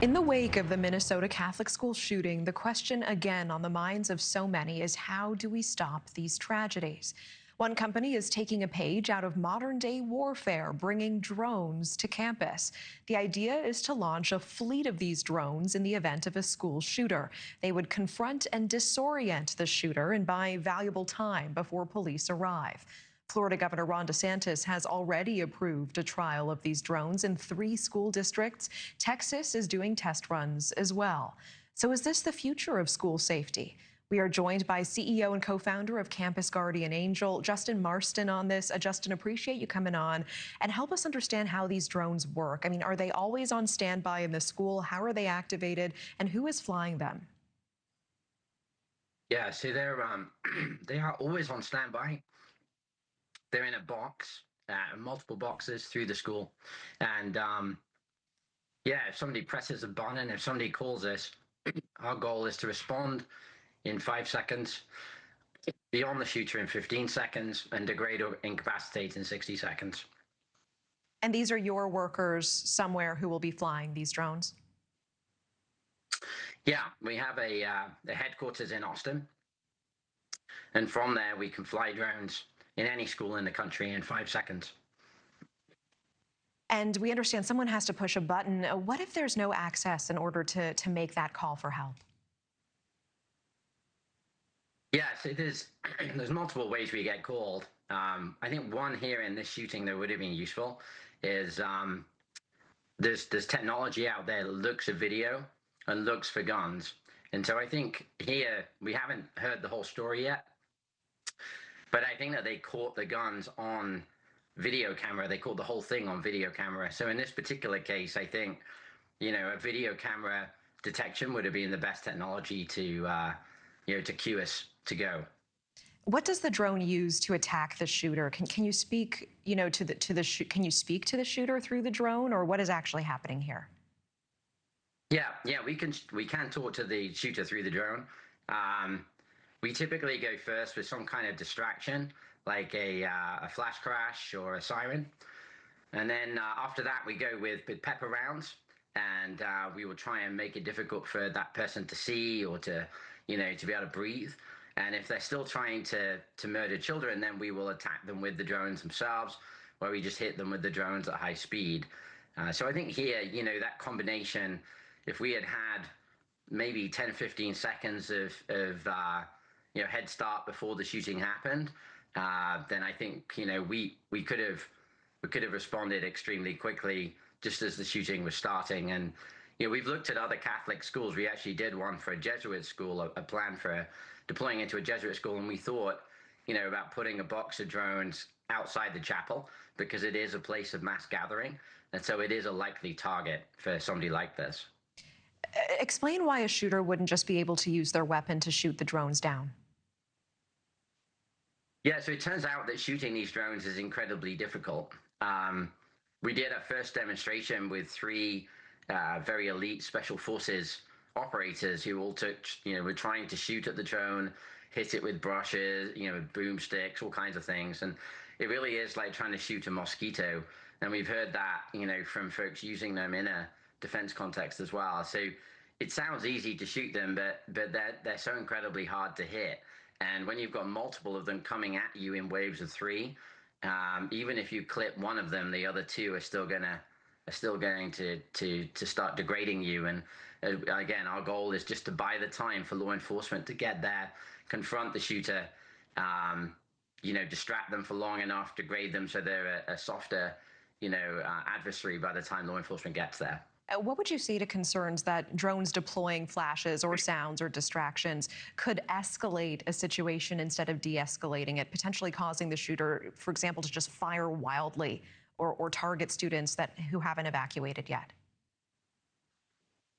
In the wake of the Minnesota Catholic school shooting, the question again on the minds of so many is how do we stop these tragedies? One company is taking a page out of modern-day warfare, bringing drones to campus. The idea is to launch a fleet of these drones in the event of a school shooter. They would confront and disorient the shooter and buy valuable time before police arrive. Florida Governor Ron DeSantis has already approved a trial of these drones in 3 school districts. Texas is doing test runs as well. So is this the future of school safety? We are joined by CEO and co-founder of Campus Guardian Angel, Justin Marston, on this. Justin, appreciate you coming on and help us understand how these drones work. I mean, are they always on standby in the school? How are they activated? And who is flying them? Yeah, so they're they are always on standby. They're in a box, multiple boxes through the school, and yeah, if somebody presses a button, if somebody calls us, our goal is to respond in 5 seconds, be on the shooter in 15 seconds, and degrade or incapacitate in 60 seconds. And these are your workers somewhere who will be flying these drones? Yeah, we have a headquarters in Austin, and from there we can fly drones in any school in the country in 5 seconds. And we understand someone has to push a button. What if there's no access in order to make that call for help? Yeah, so there's multiple ways we get called. I think one here in this shooting that would have been useful is there's technology out there that looks at video and looks for guns. And so I think here we haven't heard the whole story yet, but I think that they caught the guns on video camera. They caught the whole thing on video camera. So in this particular case, I think, a video camera detection would have been the best technology to, to cue us to go. What does the drone use to attack the shooter? Can you speak, can you speak to the shooter through the drone, or what is actually happening here? Yeah, we can talk to the shooter through the drone. We typically go first with some kind of distraction, like a flash crash or a siren, and then after that we go with pepper rounds, and we will try and make it difficult for that person to see or to be able to breathe. And if they're still trying to murder children, then we will attack them with the drones themselves, where we just hit them with the drones at high speed. So I think here, that combination, if we had maybe 10, 15 seconds of head start before the shooting happened, then I think we could have responded extremely quickly just as the shooting was starting. And we've looked at other Catholic schools. We actually did one for a Jesuit school, a plan for deploying into a Jesuit school, and we thought about putting a box of drones outside the chapel because it is a place of mass gathering, and so it is a likely target for somebody like this. Explain why a shooter wouldn't just be able to use their weapon to shoot the drones down. Yeah, so it turns out that shooting these drones is incredibly difficult. We did our first demonstration with 3 very elite special forces operators who all were trying to shoot at the drone, hit it with brushes, boomsticks, all kinds of things. And it really is like trying to shoot a mosquito. And we've heard that, from folks using them in a defense context as well. So it sounds easy to shoot them, but they're so incredibly hard to hit. And when you've got multiple of them coming at you in waves of 3, even if you clip one of them, the other 2 are still going to start degrading you. And again, our goal is just to buy the time for law enforcement to get there, confront the shooter, distract them for long enough, degrade them so they're a softer, adversary by the time law enforcement gets there. What would you say to concerns that drones deploying flashes or sounds or distractions could escalate a situation instead of de-escalating it, potentially causing the shooter, for example, to just fire wildly or target students who haven't evacuated yet?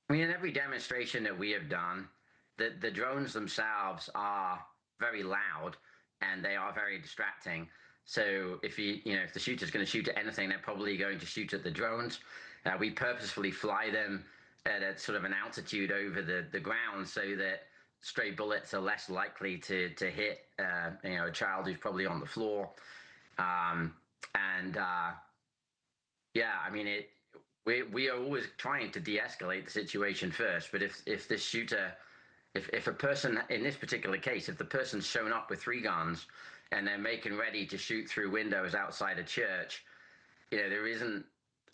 I mean, in every demonstration that we have done, the drones themselves are very loud and they are very distracting. So if the shooter's going to shoot at anything, they're probably going to shoot at the drones. We purposefully fly them at a sort of an altitude over the ground so that stray bullets are less likely to hit a child who's probably on the floor. Yeah, I mean, we are always trying to de-escalate the situation first. But if this shooter, if a person in this particular case, if the person's shown up with 3 guns and they're making ready to shoot through windows outside a church, there isn't.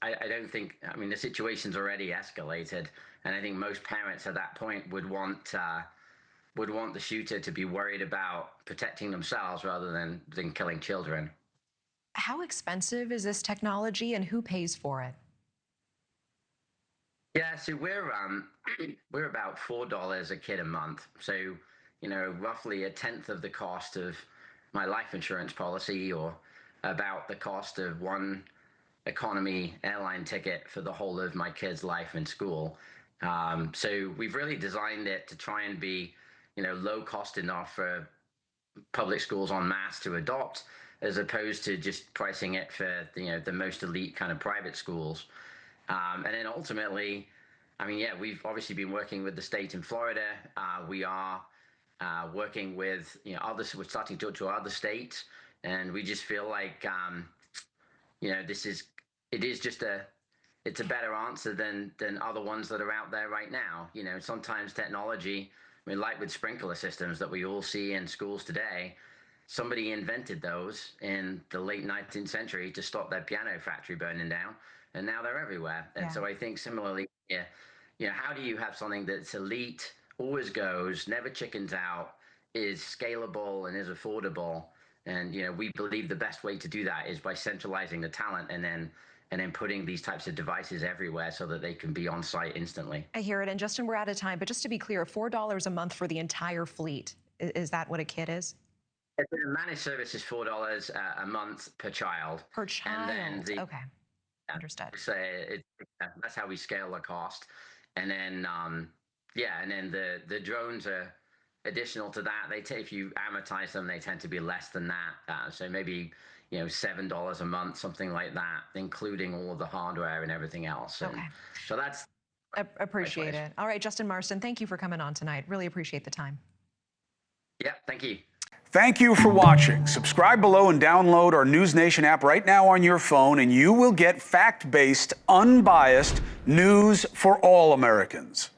I don't think. I mean, the situation's already escalated, and I think most parents at that point would want the shooter to be worried about protecting themselves rather than killing children. How expensive is this technology and who pays for it? Yeah, so we're about $4 a kid a month. So, roughly a tenth of the cost of my life insurance policy, or about the cost of one economy airline ticket for the whole of my kid's life in school. So we've really designed it to try and be, low cost enough for public schools en masse to adopt, as opposed to just pricing it for the most elite kind of private schools. And then ultimately, I mean, yeah, we've obviously been working with the state in Florida. We are working with others. We're starting to talk to other states, and we just feel like it is just it's a better answer than other ones that are out there right now. Sometimes technology, I mean, like with sprinkler systems that we all see in schools today, somebody invented those in the late 19th century to stop their piano factory burning down, and now they're everywhere. And so I think similarly, how do you have something that's elite, always goes, never chickens out, is scalable and is affordable? And we believe the best way to do that is by centralizing the talent and then putting these types of devices everywhere so that they can be on site instantly. I hear it. And Justin, we're out of time, but just to be clear, $4 a month for the entire fleet. Is that what a kid is? The managed service is $4 a month per child. Per child. And then okay. Understood. So that's how we scale the cost. And then, and then the drones are additional to that. If you amortize them, they tend to be less than that. So maybe, $7 a month, something like that, including all of the hardware and everything else. And okay. So that's. Appreciate it. All right, Justin Marston, thank you for coming on tonight. Really appreciate the time. Yeah, thank you. Thank you for watching. Subscribe below and download our NewsNation app right now on your phone, and you will get fact-based, unbiased news for all Americans.